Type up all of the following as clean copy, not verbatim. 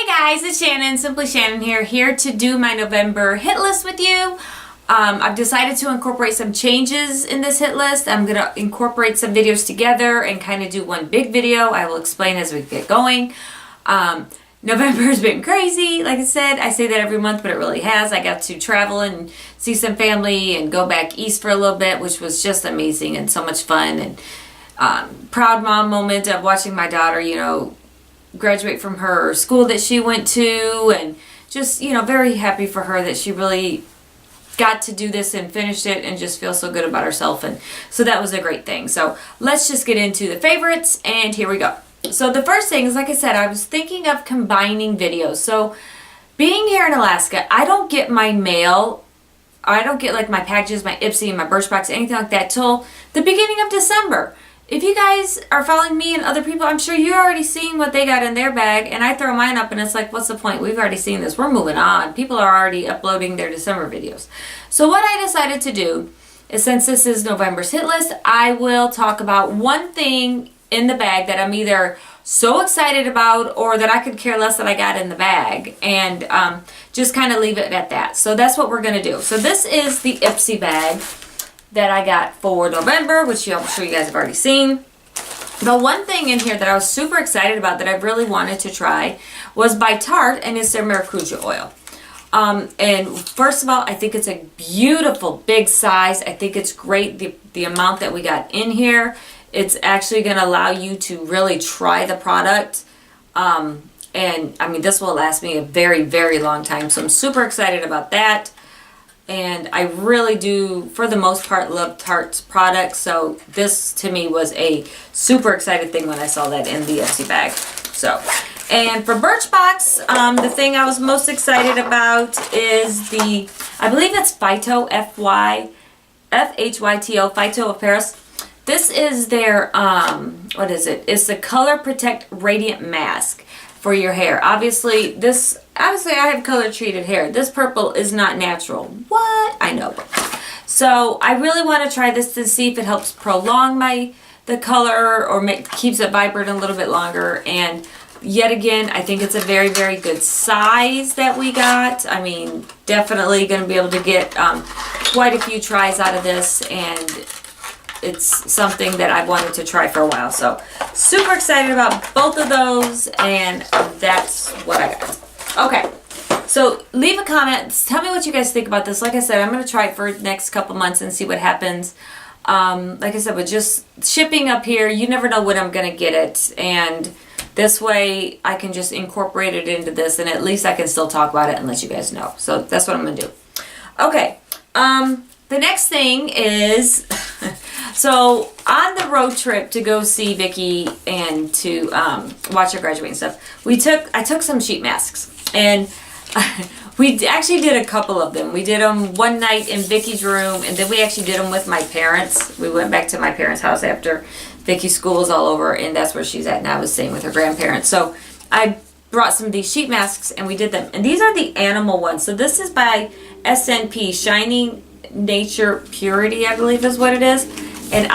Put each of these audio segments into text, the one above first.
Hey guys, it's Shannon, Simply Shannon here to do my November hit list with you. I've decided to incorporate some changes in this hit list. I'm going to incorporate some videos together and kind of do one big video. I will explain as we get going. November has been crazy. Like I said, I say that every month, but it really has. I got to travel and see some family and go back east for a little bit, which was just amazing and so much fun. And proud mom moment of watching my daughter, you know, graduate from her school that she went to, and just, you know, very happy for her that she really got to do this and finished it and just feel so good about herself. And so that was a great thing. So let's just get into the favorites, and here we go. So the first thing is, like I said, I was thinking of combining videos. So being here in Alaska, I don't get my mail, I don't get like my packages, my Ipsy and my Birchbox, anything like that till the beginning of December. If you guys are following me and other people, I'm sure you're already seeing what they got in their bag, and I throw mine up and it's like, what's the point? We've already seen this. We're moving on. People are already uploading their December videos. So what I decided to do is, since this is November's hit list, I will talk about one thing in the bag that I'm either so excited about or that I could care less that I got in the bag, and just kind of leave it at that. So that's what we're going to do. So this is the Ipsy bag that I got for November, which I'm sure you guys have already seen. The one thing in here that I was super excited about that I really wanted to try was by Tarte, and it's their Maracuja oil. And first of all, I think it's a beautiful big size. I think it's great, the amount that we got in here. It's actually going to allow you to really try the product. And I mean, this will last me a very, very long time. So I'm super excited about that. And I really do, for the most part, love Tarte's products. So this, to me, was a super excited thing when I saw that in the Ipsy bag. So, and for Birchbox, the thing I was most excited about is the, I believe it's Phyto, F-H-Y-T-O, Phyto of Paris. This is their, what is it? It's the Color Protect Radiant Mask for your hair. Obviously, I have color treated hair. This purple is not natural. What? I know. So I really want to try this to see if it helps prolong the color or keeps it vibrant a little bit longer. And yet again, I think it's a very, very good size that we got. I mean, definitely going to be able to get quite a few tries out of this, and it's something that I've wanted to try for a while. So super excited about both of those, and that's what I got. Okay, so leave a comment. Tell me what you guys think about this. Like I said, I'm going to try it for the next couple months and see what happens. Like I said, with just shipping up here, you never know when I'm going to get it. And this way I can just incorporate it into this, and at least I can still talk about it and let you guys know. So that's what I'm going to do. Okay, the next thing is... So on the road trip to go see Vicky and to watch her graduate and stuff, I took some sheet masks, and we actually did a couple of them. We did them one night in Vicky's room, and then we actually did them with my parents. We went back to my parents' house after Vicky's school was all over, and that's where she's at now, is staying with her grandparents. So I brought some of these sheet masks, and we did them. And these are the animal ones. So this is by SNP, Shining Nature Purity, I believe is what it is. And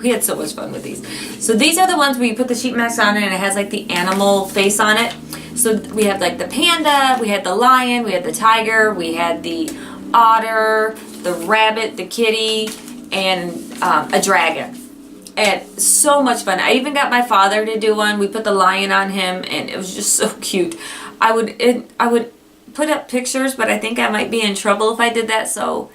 we had so much fun with these. So these are the ones where you put the sheet mask on it and it has like the animal face on it. So we have like the panda, we had the lion, we had the tiger, we had the otter, the rabbit, the kitty, and a dragon. And so much fun. I even got my father to do one. We put the lion on him, and it was just so cute. I would put up pictures, but I think I might be in trouble if I did that, so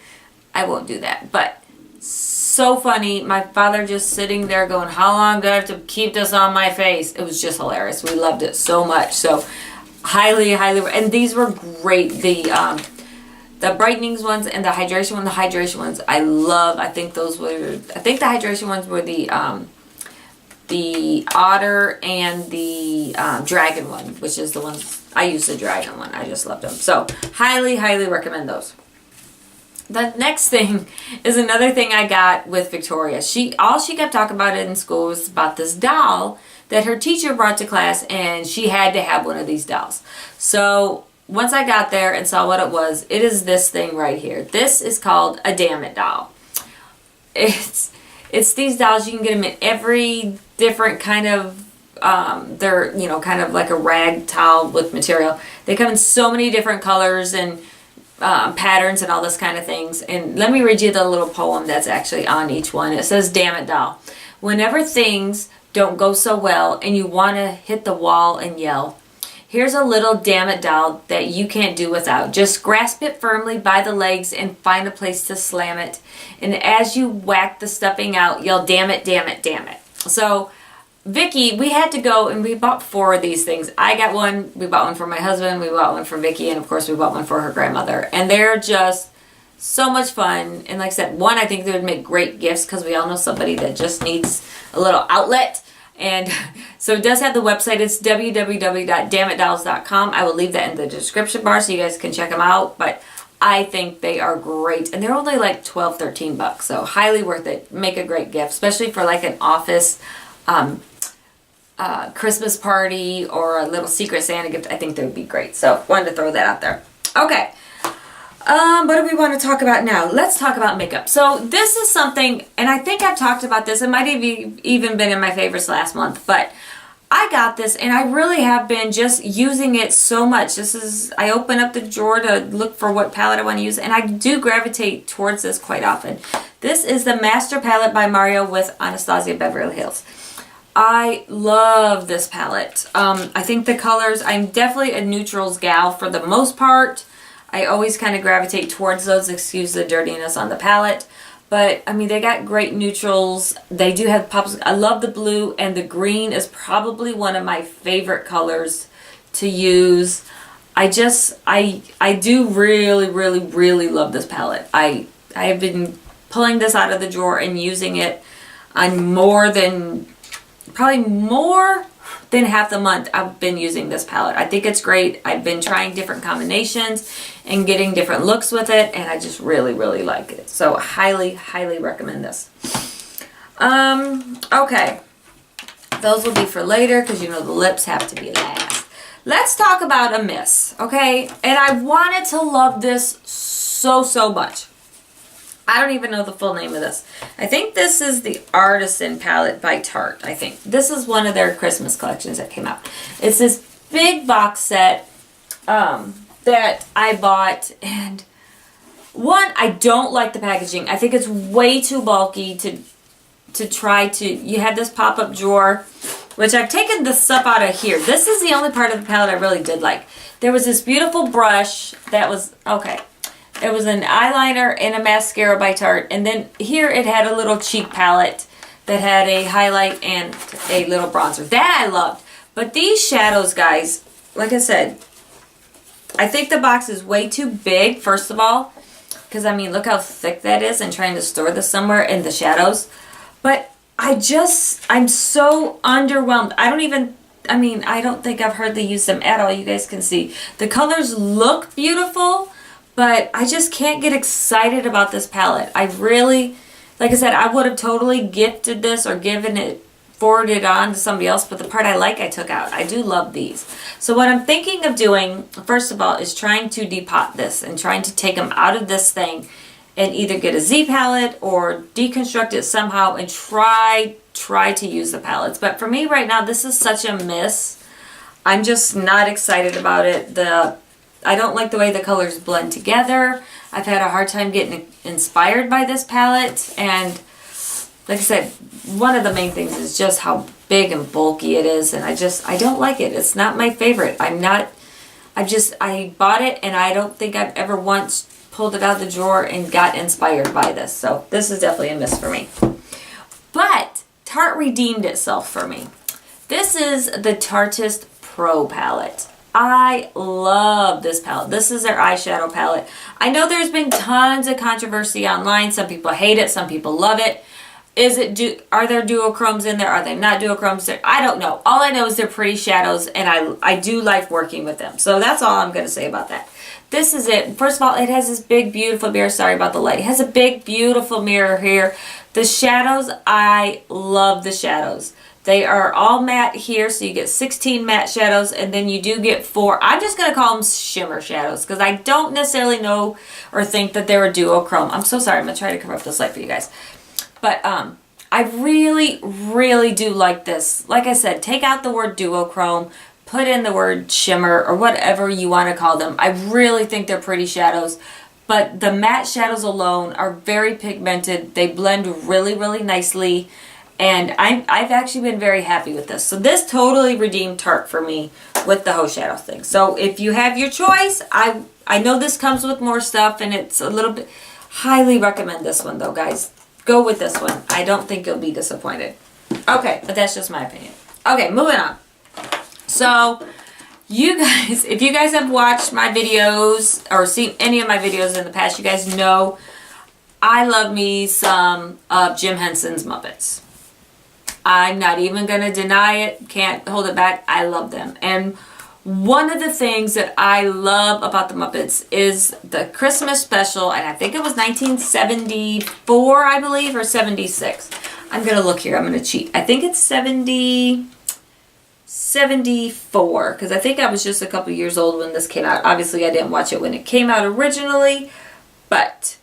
I won't do that. But so funny. My father just sitting there going, how long do I have to keep this on my face? It was just hilarious. We loved it so much. So highly, and these were great. The brightenings ones and the hydration ones I love. I think the hydration ones were the otter and the dragon one, which is the ones I used. The dragon one, I just loved them. So highly recommend those. The next thing is another thing I got with Victoria. All she kept talking about in school was about this doll that her teacher brought to class, and she had to have one of these dolls. So once I got there and saw what it is this thing right here. This is called a Dammit doll. It's these dolls. You can get them in every different kind of they're, you know, kind of like a rag towel with material. They come in so many different colors and patterns and all this kind of things. And let me read you the little poem that's actually on each one. It says, "Dammit doll, whenever things don't go so well and you want to hit the wall and yell, here's a little dammit doll that you can't do without. Just grasp it firmly by the legs and find a place to slam it. And as you whack the stuffing out, yell, damn it, damn it, damn it." So Vicky, we had to go and we bought 4 of these things. I got one, we bought one for my husband, we bought one for Vicky, and of course we bought one for her grandmother. And they're just so much fun. And like I said, one, I think they would make great gifts because we all know somebody that just needs a little outlet. And so it does have the website. It's www.dammitdolls.com. I will leave that in the description bar so you guys can check them out. But I think they are great. And they're only like $12, $13. So highly worth it. Make a great gift, especially for like an office Christmas party or a little Secret Santa gift. I think they would be great. So wanted to throw that out there. Okay. What do we want to talk about now? Let's talk about makeup. So this is something, and I think I've talked about this. It might have even been in my favorites last month, but I got this and I really have been just using it so much. I open up the drawer to look for what palette I want to use, and I do gravitate towards this quite often. This is the Master Palette by Mario with Anastasia Beverly Hills. I love this palette. I think the colors, I'm definitely a neutrals gal for the most part. I always kind of gravitate towards those, excuse the dirtiness on the palette. But, I mean, they got great neutrals. They do have pops. I love the blue, and the green is probably one of my favorite colors to use. I do really, really, really love this palette. I have been pulling this out of the drawer and using it on probably more than half the month I've been using this palette. I think it's great. I've been trying different combinations and getting different looks with it, and I just really, really like it. So highly, highly recommend this. Okay. Those will be for later because you know the lips have to be last. Let's talk about a miss, okay? And I wanted to love this so, so much. I don't even know the full name of this. I think this is the Artisan palette by Tarte, I think. This is one of their Christmas collections that came out. It's this big box set that I bought. And one, I don't like the packaging. I think it's way too bulky to try to... You have this pop-up drawer, which I've taken the stuff out of here. This is the only part of the palette I really did like. There was this beautiful brush that was... Okay. It was an eyeliner and a mascara by Tarte. And then here it had a little cheek palette that had a highlight and a little bronzer. That I loved. But these shadows, guys, like I said, I think the box is way too big, first of all. Because, I mean, look how thick that is and trying to store this somewhere in the shadows. But I'm so underwhelmed. I don't think I've hardly used them at all. You guys can see. The colors look beautiful. But I just can't get excited about this palette. I really, like I said, I would have totally gifted this or forwarded it on to somebody else. But the part I like, I took out. I do love these. So what I'm thinking of doing, first of all, is trying to depot this and trying to take them out of this thing and either get a Z palette or deconstruct it somehow and try to use the palettes. But for me right now, this is such a miss. I'm just not excited about it. I don't like the way the colors blend together. I've had a hard time getting inspired by this palette. And like I said, one of the main things is just how big and bulky it is. And I don't like it. It's not my favorite. I bought it and I don't think I've ever once pulled it out of the drawer and got inspired by this. So this is definitely a miss for me. But Tarte redeemed itself for me. This is the Tarteist Pro palette. I love this palette. This is their eyeshadow palette. I know there's been tons of controversy online. Some people hate it. Some people love it. Are there duochromes in there? Are they not duochromes? I don't know. All I know is they're pretty shadows, and I do like working with them. So that's all I'm going to say about that. This is it. First of all, it has this big, beautiful mirror. Sorry about the light. It has a big, beautiful mirror here. The shadows, I love the shadows. They are all matte here, so you get 16 matte shadows, and then you do get 4. I'm just going to call them shimmer shadows, because I don't necessarily know or think that they're a duochrome. I'm so sorry. I'm going to try to cover up this light for you guys. But I really, really do like this. Like I said, take out the word duochrome, put in the word shimmer or whatever you want to call them. I really think they're pretty shadows. But the matte shadows alone are very pigmented. They blend really, really nicely. And I've actually been very happy with this. So this totally redeemed Tarte for me with the Ho Shadow thing. So if you have your choice, I know this comes with more stuff and it's a little bit... Highly recommend this one though, guys. Go with this one. I don't think you'll be disappointed. Okay, but that's just my opinion. Okay, moving on. So, you guys, if you guys have watched my videos or seen any of my videos in the past, you guys know I love me some of Jim Henson's Muppets. I'm not even going to deny it. Can't hold it back. I love them. And one of the things that I love about the Muppets is the Christmas special, and I think it was 1974, I believe, or 76. I'm going to look here. I'm going to cheat. I think it's 74, because I think I was just a couple years old when this came out. Obviously, I didn't watch it when it came out originally, but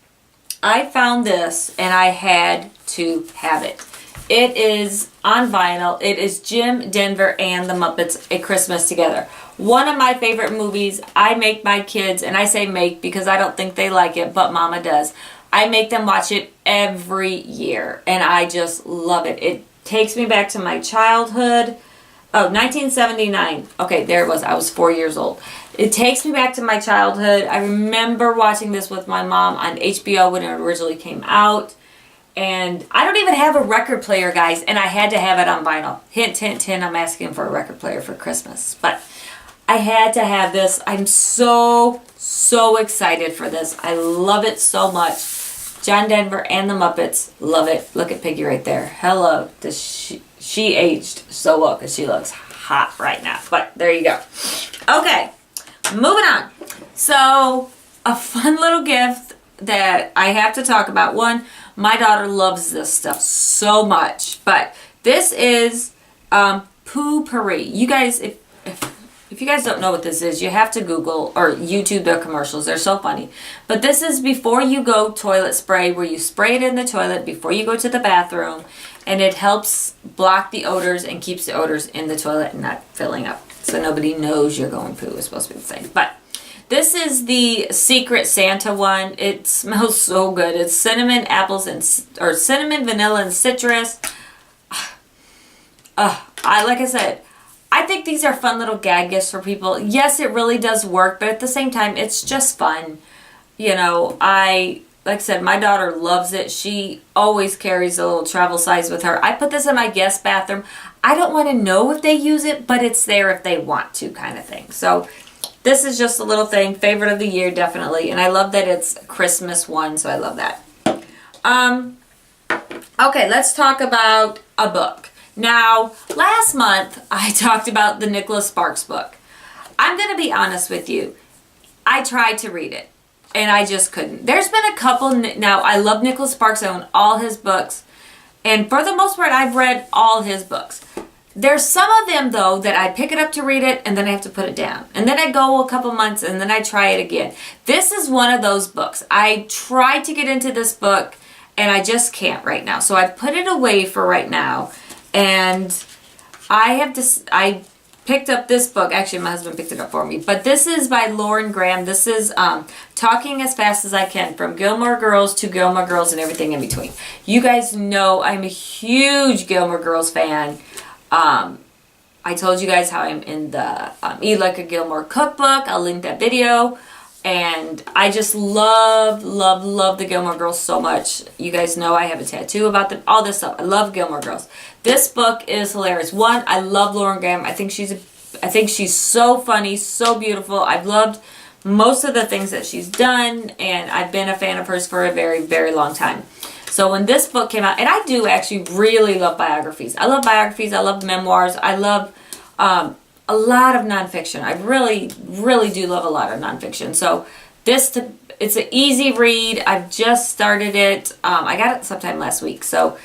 I found this, and I had to have it. It is on vinyl. It is Jim, Denver, and the Muppets, A Christmas Together. One of my favorite movies. I make my kids, and I say make because I don't think they like it, but Mama does. I make them watch it every year, and I just love it. It takes me back to my childhood. Oh, 1979. Okay, there it was. I was 4 years old. It takes me back to my childhood. I remember watching this with my mom on HBO when it originally came out. And I don't even have a record player, guys, and I had to have it on vinyl. Hint, hint, hint, I'm asking for a record player for Christmas. But I had to have this. I'm so, so excited for this. I love it so much. John Denver and the Muppets, love it. Look at Piggy right there. Hello. She aged so well because she looks hot right now. But there you go. Okay, moving on. So, a fun little gift that I have to talk about. One, my daughter loves this stuff so much. But this is Poo-Pourri. You guys, if you guys don't know what this is, you have to Google or YouTube their commercials. They're so funny. But this is before you go toilet spray, where you spray it in the toilet before you go to the bathroom. And it helps block the odors and keeps the odors in the toilet and not filling up. So nobody knows you're going poo, is supposed to be the same. But this is the Secret Santa one. It smells so good. It's cinnamon, apples, or cinnamon, vanilla, and citrus. Like I said, I think these are fun little gag gifts for people. Yes, it really does work, but at the same time, it's just fun. You know, like I said, my daughter loves it. She always carries a little travel size with her. I put this in my guest bathroom. I don't want to know if they use it, but it's there if they want to, kind of thing. So this is just a little thing. Favorite of the year, definitely. And I love that it's Christmas one, so I love that. Okay, let's talk about a book. Now, last month, I talked about the Nicholas Sparks book. I'm going to be honest with you. I tried to read it, and I just couldn't. There's been a couple... Now, I love Nicholas Sparks. I own all his books. And for the most part, I've read all his books. There's some of them, though, that I pick it up to read it, and then I have to put it down. And then I go a couple months, and then I try it again. This is one of those books. I tried to get into this book, and I just can't right now. So I've put it away for right now. And I picked up this book. Actually, my husband picked it up for me. But this is by Lauren Graham. This is Talking as Fast as I Can, From Gilmore Girls to Gilmore Girls and Everything in Between. You guys know I'm a huge Gilmore Girls fan. I told you guys how I'm in the Eat Like a Gilmore cookbook. I'll link that video. And I just love, love, love the Gilmore Girls so much. You guys know I have a tattoo about them. All this stuff. I love Gilmore Girls. This book is hilarious. One, I love Lauren Graham. I think she's so funny, so beautiful. I've loved most of the things that she's done, and I've been a fan of hers for a very, very long time. So when this book came out, and I do actually really love biographies. I love biographies. I love memoirs. I love a lot of nonfiction. I really, really do love a lot of nonfiction. So it's an easy read. I've just started it. I got it sometime last week. So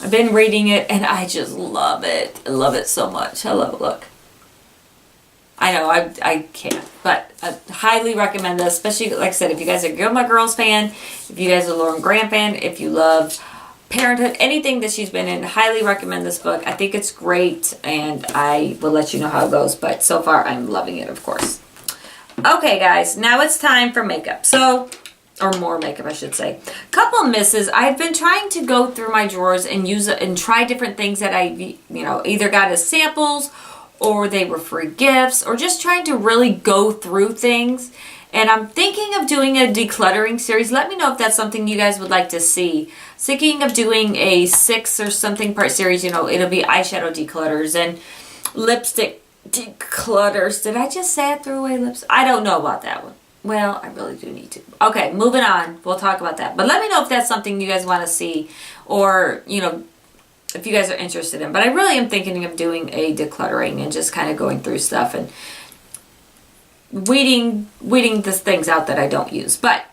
I've been reading it, and I just love it. I love it so much. Hello, look. I know, I can't. But I highly recommend this, especially, like I said, if you guys are a Gilmore Girls fan, if you guys are a Lauren Graham fan, if you love parenthood, anything that she's been in. Highly recommend this book. I think it's great, and I will let you know how it goes, but so far I'm loving it, of course. Okay, guys, now it's time for makeup. So, or more makeup, I should say. Couple misses. I've been trying to go through my drawers and use it and try different things that I, either got as samples or they were free gifts, or just trying to really go through things. And I'm thinking of doing a decluttering series. Let me know if that's something you guys would like to see. Thinking of doing a 6 or something part series. It'll be eyeshadow declutters and lipstick declutters. Did I just say it, threw away lips? I don't know about that one. Well, I really do need to. Okay, moving on. We'll talk about that. But let me know if that's something you guys want to see, or, if you guys are interested in. But I really am thinking of doing a decluttering and just kind of going through stuff and weeding the things out that I don't use. But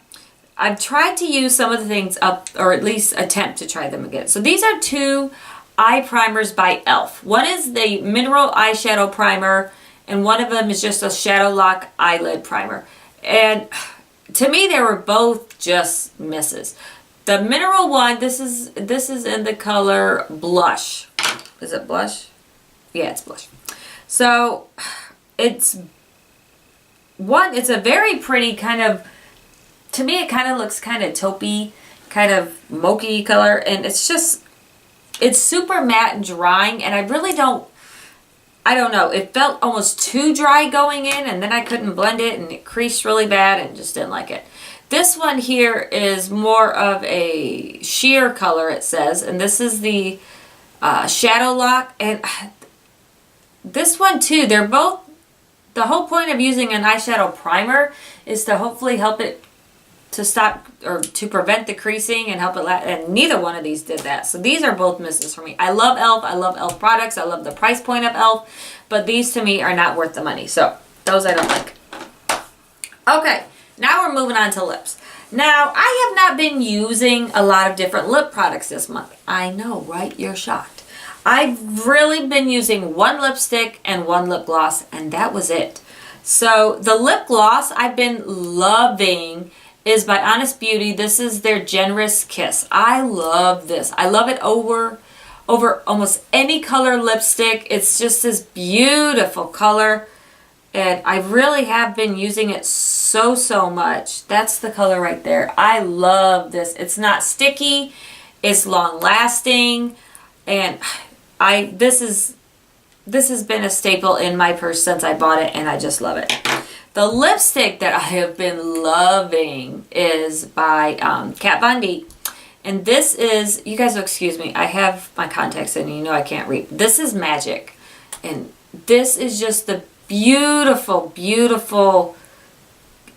I've tried to use some of the things up, or at least attempt to try them again. So these are 2 eye primers by e.l.f. One is the mineral eyeshadow primer, and one of them is just a shadow lock eyelid primer. And to me, they were both just misses. The mineral one, this is in the color Blush. Is it Blush? Yeah, it's Blush. So it's a very pretty kind of, to me it kind of looks kind of taupey, kind of mochi color, and it's super matte and drying, and I don't know, it felt almost too dry going in, and then I couldn't blend it, and it creased really bad, and just didn't like it. This one here is more of a sheer color, it says, and this is the Shadow Lock, and this one too, they're both, the whole point of using an eyeshadow primer is to hopefully help it to stop, or to prevent the creasing and help it and neither one of these did that. So these are both misses for me. I love e.l.f. I love e.l.f. products. I love the price point of e.l.f. But these to me are not worth the money. So those I don't like. Okay, now we're moving on to lips. Now, I have not been using a lot of different lip products this month. I know, right? You're shocked. I've really been using one lipstick and one lip gloss, and that was it. So the lip gloss I've been loving is by Honest Beauty. This is their Generous Kiss. I love this. I love it over almost any color lipstick. It's just this beautiful color, and I really have been using it so much. That's the color right there. I love this. It's not sticky. It's long lasting, and this has been a staple in my purse since I bought it, and I just love it. The lipstick that I have been loving is by Kat Von D. And this is, you guys will excuse me, I have my contacts in and I can't read. This is Magick. And this is just the beautiful, beautiful,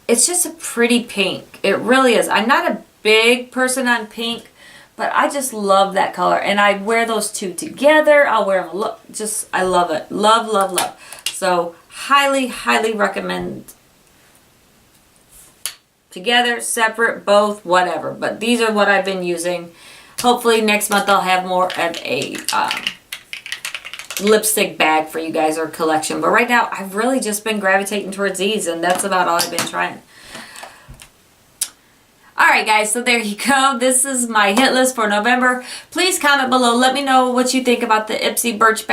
it's just a pretty pink. It really is. I'm not a big person on pink, but I just love that color. And I wear those two together. I'll wear them, I love it. Love, love, love. So highly, highly recommend. Together, separate, both, whatever. But these are what I've been using. Hopefully next month I'll have more of a lipstick bag for you guys, or collection. But right now I've really just been gravitating towards these, and that's about all I've been trying. Alright guys, so there you go. This is my hit list for November. Please comment below. Let me know what you think about the Ipsy Birch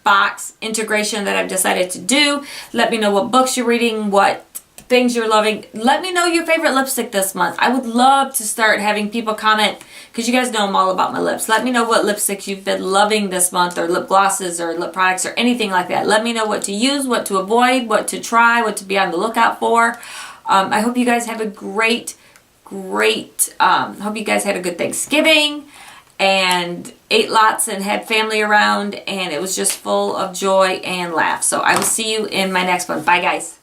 box integration that I've decided to do. Let me know what books you're reading, what things you're loving. Let me know your favorite lipstick this month. I would love to start having people comment, because you guys know I'm all about my lips. Let me know what lipsticks you've been loving this month, or lip glosses or lip products or anything like that. Let me know what to use, what to avoid, what to try, what to be on the lookout for. I hope you guys have a great hope you guys had a good Thanksgiving and ate lots and had family around, and it was just full of joy and laughs. So I will see you in my next one. Bye guys.